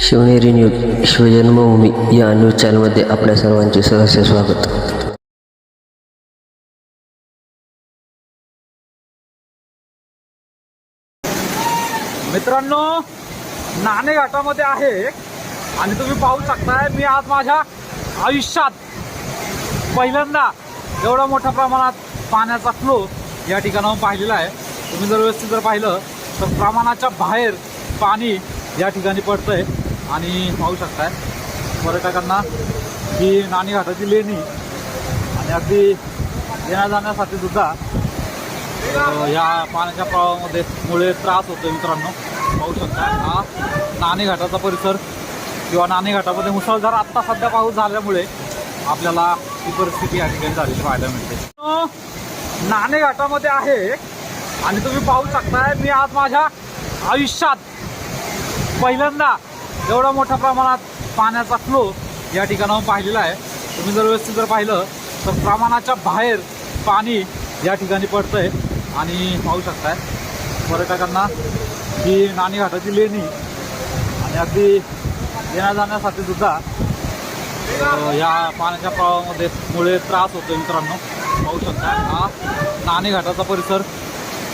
Shivneri news शिवजन्मभूमी या news चॅनलमध्ये आपल्या सर्वांचे सहर्ष स्वागत. मित्रांनो, नाणे घाटामध्ये आहे आणि तुम्ही पाहू शकताय मी आज माझ्या आयुष्यात पहिल्यांदा एवढा मोठ्या प्रमाणात पाण्याचा फ्लो या ठिकाणाहून पाहिलेला आहे. तुम्ही जर व्यवस्थित जर पाहिलं तर प्रमाणाच्या बाहेर पाणी या ठिकाणी पडतंय आणि पाहू शकताय पर्यटकांना ही नाणे घाटाची लेणी आणि अगदी येण्या जाण्यासाठी सुद्धा या पाण्याच्या प्रवाहामध्ये मुळे त्रास होतो. मित्रांनो पाहू शकता हा नाणे घाटाचा परिसर किंवा नाणे घाटामध्ये मुसळधार आत्ता सध्या पाऊस झाल्यामुळे आपल्याला ही परिस्थिती या ठिकाणी झालेली पाहायला मिळते. नाणे घाटामध्ये आहे आणि तुम्ही पाहू शकताय मी आज माझ्या आयुष्यात पहिल्यांदा एवढा मोठ्या प्रमाणात पाण्याचा फ्लो या ठिकाणाहून पाहिलेला आहे. तुम्ही जर व्यवस्थित जर पाहिलं तर प्रमाणाच्या बाहेर पाणी या ठिकाणी पडतंय आणि पाहू शकताय पर्यटकांना ही नाणे घाटाची लेणी आणि अगदी येण्या जाण्यासाठी सुद्धा या पाण्याच्या प्रवाहामध्ये मुळे त्रास होतो. मित्रांनो पाहू शकता हा नाणे घाटाचा परिसर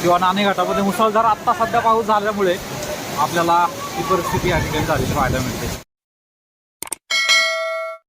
किंवा नाणे घाटामध्ये मुसळधार आत्ता सध्या पाऊस झाल्यामुळे आपल्याला ही परिस्थिती या ठिकाणी झालेली पाहायला मिळते.